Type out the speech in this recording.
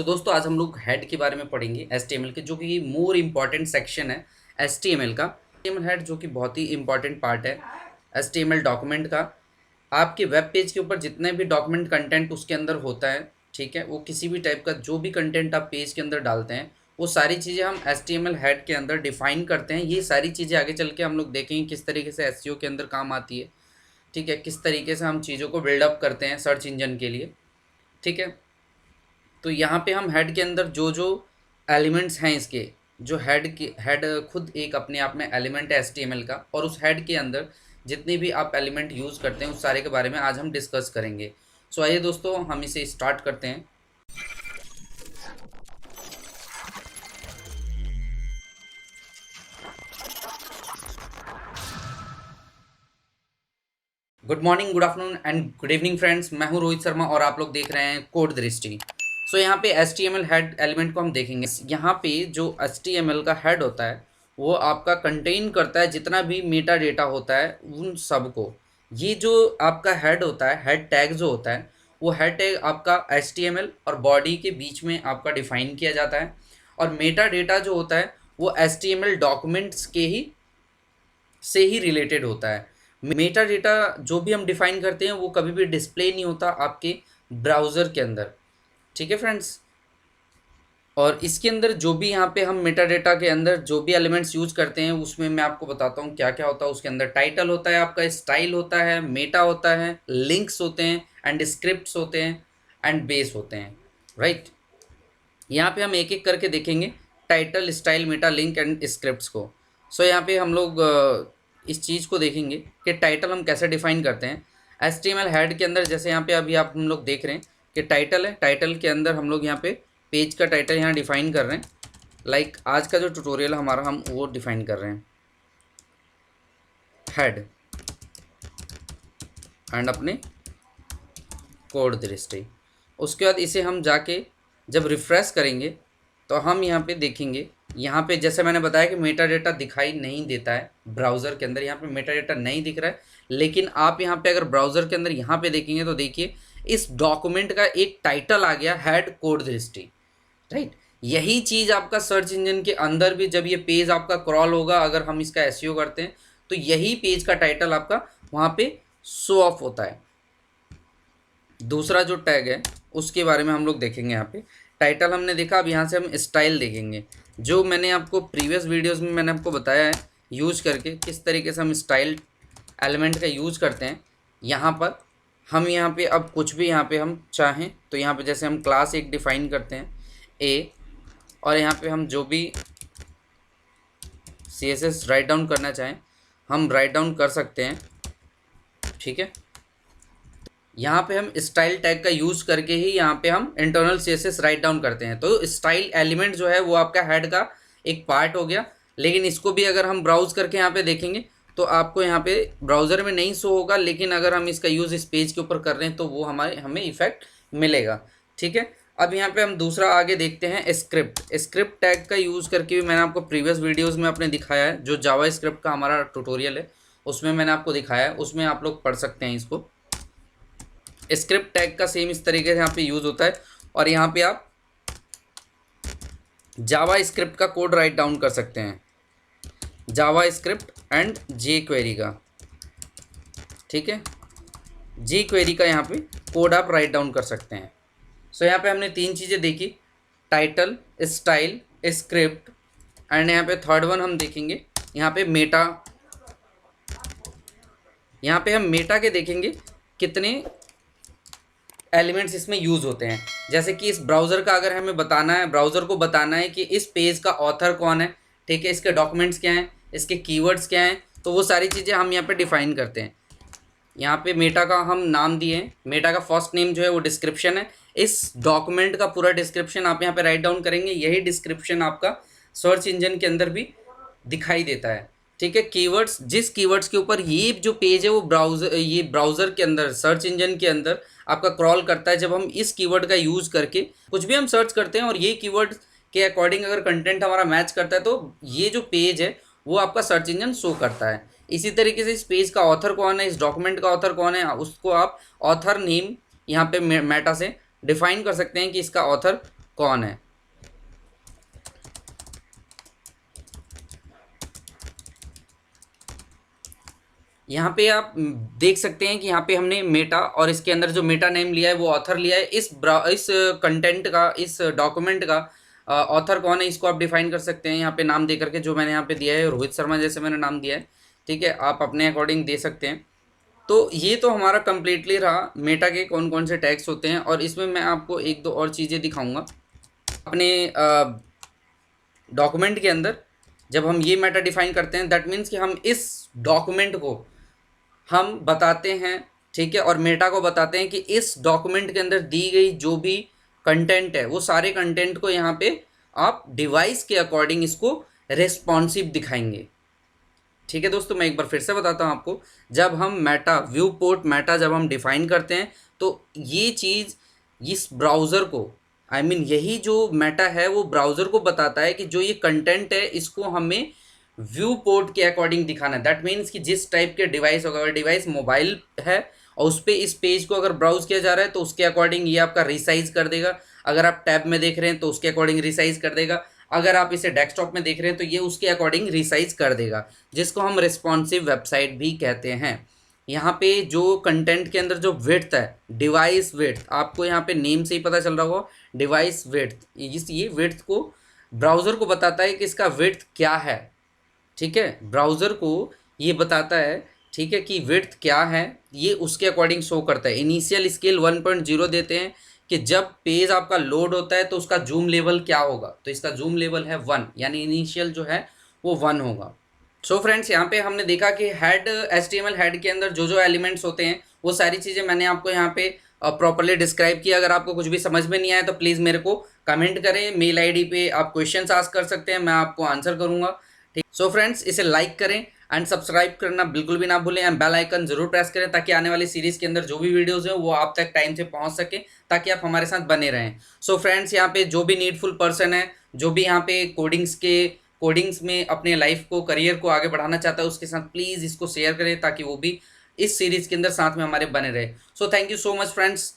तो दोस्तों आज हम लोग हेड के बारे में पढ़ेंगे HTML के, जो कि मोर इम्पॉर्टेंट सेक्शन है HTML का। HTML हेड जो कि बहुत ही इम्पॉर्टेंट पार्ट है HTML डॉक्यूमेंट का। आपके वेब पेज के ऊपर जितने भी डॉक्यूमेंट कंटेंट उसके अंदर होता है, ठीक है, वो किसी भी टाइप का जो भी कंटेंट आप पेज के अंदर डालते हैं वो सारी चीज़ें हम HTML हेड के अंदर डिफाइन करते हैं। ये सारी चीज़ें आगे चल के हम लोग देखेंगे किस तरीके से SEO के अंदर काम आती है, ठीक है, किस तरीके से हम चीज़ों को बिल्डअप करते हैं सर्च इंजन के लिए, ठीक है। तो यहाँ पे हम हेड के अंदर जो जो एलिमेंट्स हैं इसके, जो हेड खुद एक अपने आप में एलिमेंट है HTML का, और उस हेड के अंदर जितने भी आप एलिमेंट यूज़ करते हैं उस सारे के बारे में आज हम डिस्कस करेंगे। सो आइए दोस्तों हम इसे स्टार्ट करते हैं। Good morning, good afternoon and good evening friends. मैं हूं रोहित शर्मा और आप लोग देख रहे हैं कोड दृष्टि। सो यहाँ पे HTML हेड एलिमेंट को हम देखेंगे। यहाँ पे जो HTML का हेड होता है वो आपका कंटेन करता है जितना भी मेटा डेटा होता है उन सब को। ये जो आपका हेड होता है, हेड टैग जो होता है, वो हेड टैग आपका HTML और बॉडी के बीच में आपका डिफाइन किया जाता है, और मेटा डेटा जो होता है वो HTML डॉक्यूमेंट्स के ही से ही रिलेटेड होता है। मेटा डेटा जो भी हम डिफाइन करते हैं वो कभी भी डिस्प्ले नहीं होता आपके ब्राउज़र के अंदर, ठीक है फ्रेंड्स। और इसके अंदर जो भी यहाँ पे हम मेटा डेटा के अंदर जो भी एलिमेंट्स यूज़ करते हैं उसमें मैं आपको बताता हूँ क्या क्या होता है। उसके अंदर टाइटल होता है, आपका स्टाइल होता है, मेटा होता है, लिंक्स होते हैं एंड स्क्रिप्ट्स होते हैं एंड बेस होते हैं, राइट। यहाँ पे हम एक एक करके देखेंगे title, style, Meta, link and scripts को। सो यहाँ पे हम लोग इस चीज़ को देखेंगे कि टाइटल हम कैसे डिफाइन करते हैं HTML हेड के अंदर। जैसे यहाँ पे अभी आप हम लोग देख रहे हैं कि टाइटल है, टाइटल के अंदर हम लोग यहाँ पे पेज का टाइटल यहाँ डिफाइन कर रहे हैं। लाइक आज का जो ट्यूटोरियल हमारा हम वो डिफाइन कर रहे हैं हेड एंड अपने कोड दृष्टि। उसके बाद इसे हम जाके जब रिफ़्रेश करेंगे तो हम यहाँ पे देखेंगे, यहाँ पे जैसे मैंने बताया कि मेटा डेटा दिखाई नहीं देता है ब्राउज़र के अंदर। यहाँ पे मेटा डेटा नहीं दिख रहा है, लेकिन आप यहाँ पे अगर ब्राउज़र के अंदर यहाँ पे देखेंगे तो देखिए इस डॉक्यूमेंट का एक टाइटल आ गया, हेड कोड दृष्टि, राइट। यही चीज़ आपका सर्च इंजन के अंदर भी जब ये पेज आपका क्रॉल होगा, अगर हम इसका एसईओ करते हैं तो यही पेज का टाइटल आपका वहाँ पे शो ऑफ होता है। दूसरा जो टैग है उसके बारे में हम लोग देखेंगे। यहाँ पे टाइटल हमने देखा, अब यहाँ से हम स्टाइल देखेंगे। जो मैंने आपको प्रीवियस वीडियोस में मैंने आपको बताया है यूज़ करके किस तरीके से हम स्टाइल एलिमेंट का यूज़ करते हैं। यहाँ पर हम यहाँ पे अब कुछ भी यहाँ पे हम चाहें तो यहाँ पे जैसे हम क्लास एक डिफ़ाइन करते हैं ए, और यहाँ पे हम जो भी CSS राइट डाउन करना चाहें हम राइट डाउन कर सकते हैं, ठीक है। यहाँ पे हम स्टाइल टैग का यूज़ करके ही यहाँ पे हम इंटरनल CSS राइट डाउन करते हैं। तो स्टाइल एलिमेंट जो है वो आपका हेड का एक पार्ट हो गया, लेकिन इसको भी अगर हम ब्राउज़ करके यहाँ पे देखेंगे तो आपको यहाँ पे ब्राउज़र में नहीं शो होगा, लेकिन अगर हम इसका यूज़ इस पेज के ऊपर कर रहे हैं तो वो हमें इफेक्ट मिलेगा, ठीक है। अब यहाँ पे हम दूसरा आगे देखते हैं स्क्रिप्ट। स्क्रिप्ट टैग का यूज़ करके भी मैंने आपको प्रीवियस वीडियोज़ में अपने दिखाया है, जो जावा स्क्रिप्ट का हमारा ट्यूटोरियल है उसमें मैंने आपको दिखाया है, उसमें आप लोग पढ़ सकते हैं इसको। स्क्रिप्ट टैग का सेम इस तरीके से यहाँ पे यूज़ होता है, और यहाँ पे आप जावा स्क्रिप्ट का कोड राइट डाउन कर सकते हैं, जावा स्क्रिप्ट एंड जे क्वेरी का, ठीक है। जे क्वेरी का यहाँ पे कोड आप राइट डाउन कर सकते हैं। सो यहाँ पे हमने तीन चीज़ें देखी, टाइटल, स्टाइल, स्क्रिप्ट एंड यहाँ पे थर्ड वन हम देखेंगे यहाँ पे मेटा। यहाँ पे हम मेटा के देखेंगे कितने एलिमेंट्स इसमें यूज़ होते हैं। जैसे कि इस ब्राउज़र का अगर हमें बताना है, ब्राउज़र को बताना है कि इस पेज का ऑथर कौन है, ठीक है, इसके डॉक्यूमेंट्स क्या हैं, इसके कीवर्ड्स क्या हैं, तो वो सारी चीज़ें हम यहाँ पे डिफ़ाइन करते हैं। यहाँ पे मेटा का हम नाम दिए हैं, मेटा का फर्स्ट नेम जो है वो डिस्क्रिप्शन है। इस डॉक्यूमेंट का पूरा डिस्क्रिप्शन आप यहाँ पे राइट डाउन करेंगे, यही डिस्क्रिप्शन आपका सर्च इंजन के अंदर भी दिखाई देता है, ठीक है। कीवर्ड्स, जिस कीवर्ड्स के ऊपर ये जो पेज है वो ब्राउज़र के अंदर, सर्च इंजन के अंदर आपका क्रॉल करता है। जब हम इस कीवर्ड का यूज़ करके कुछ भी हम सर्च करते हैं और ये कीवर्ड के अकॉर्डिंग अगर कंटेंट हमारा मैच करता है तो ये जो पेज है वो आपका सर्च इंजन शो करता है। इसी तरीके से इस पेज का ऑथर कौन है, इस डॉक्यूमेंट का ऑथर कौन है, उसको आप ऑथर नेम यहाँ पे मेटा से डिफाइन कर सकते हैं कि इसका ऑथर कौन है। यहाँ पे आप देख सकते हैं कि यहाँ पे हमने मेटा और इसके अंदर जो मेटा नेम लिया है वो ऑथर लिया है। इस कंटेंट का, इस डॉक्यूमेंट का ऑथर कौन है इसको आप डिफाइन कर सकते हैं यहाँ पे नाम दे करके, जो मैंने यहाँ पे दिया है रोहित शर्मा जैसे मैंने नाम दिया है। ठीक है, आप अपने अकॉर्डिंग दे सकते हैं। तो ये तो हमारा कंप्लीटली रहा मेटा के कौन कौन से टैग्स होते हैं, और इसमें मैं आपको एक दो और चीज़ें दिखाऊंगा अपने डॉक्यूमेंट के अंदर। जब हम ये मेटा डिफाइन करते हैं दैट मीन्स कि हम इस डॉक्यूमेंट को हम बताते हैं, ठीक है, और मेटा को बताते हैं कि इस डॉक्यूमेंट के अंदर दी गई जो भी कंटेंट है वो सारे कंटेंट को यहाँ पे आप डिवाइस के अकॉर्डिंग इसको रेस्पॉन्सिव दिखाएंगे। ठीक है दोस्तों, मैं एक बार फिर से बताता हूँ आपको। जब हम मेटा, व्यू पोर्ट मेटा जब हम डिफाइन करते हैं तो ये चीज़ इस ब्राउज़र को, आई मीन यही जो मेटा है वो ब्राउज़र को बताता है कि जो ये कंटेंट है इसको हमें व्यू पोर्ट के अकॉर्डिंग दिखाना है। दैट मीन्स कि जिस टाइप के डिवाइस होगा, अगर डिवाइस मोबाइल है और उस पर इस पेज को अगर ब्राउज किया जा रहा है तो उसके अकॉर्डिंग ये आपका रिसाइज कर देगा। अगर आप टैब में देख रहे हैं तो उसके अकॉर्डिंग रिसाइज कर देगा। अगर आप इसे डेस्कटॉप में देख रहे हैं तो ये उसके अकॉर्डिंग रिसाइज कर देगा, जिसको हम रिस्पॉन्सिव वेबसाइट भी कहते हैं। यहाँ पे जो कंटेंट के अंदर जो विड्थ है, डिवाइस विड्थ, आपको यहाँ पे नेम से ही पता चल रहा होगा, डिवाइस विड्थ, ये विड्थ को ब्राउज़र को बताता है कि इसका विड्थ क्या है। ठीक है, ब्राउज़र को ये बताता है, ठीक है, कि विड्थ क्या है, ये उसके अकॉर्डिंग शो करता है। इनिशियल स्केल 1.0 देते हैं कि जब पेज आपका लोड होता है तो उसका जूम लेवल क्या होगा, तो इसका जूम लेवल है 1, यानी इनिशियल जो है वो 1 होगा। सो फ्रेंड्स, यहाँ पे हमने देखा कि हेड, HTML हेड के अंदर जो जो एलिमेंट्स होते हैं वो सारी चीज़ें मैंने आपको यहाँ पे प्रॉपरली डिस्क्राइब किया। अगर आपको कुछ भी समझ में नहीं आया तो प्लीज़ मेरे को कमेंट करें, मेल आईडी पे आप क्वेश्चंस आस्क कर सकते हैं, मैं आपको आंसर करूँगा। ठीक, सो फ्रेंड्स, इसे लाइक करें एंड सब्सक्राइब करना बिल्कुल भी ना भूलें, एंड बेल आइकन जरूर प्रेस करें ताकि आने वाली सीरीज़ के अंदर जो भी वीडियोज़ हैं वो आप तक टाइम से पहुँच सके, ताकि आप हमारे साथ बने रहें। सो फ्रेंड्स, यहाँ पे जो भी नीडफुल पर्सन है, जो भी यहाँ पे कोडिंग्स में अपने लाइफ को, करियर को आगे बढ़ाना चाहता है, उसके साथ प्लीज़ इसको शेयर करें ताकि वो भी इस सीरीज़ के अंदर साथ में हमारे बने रहे। So thank you so much friends.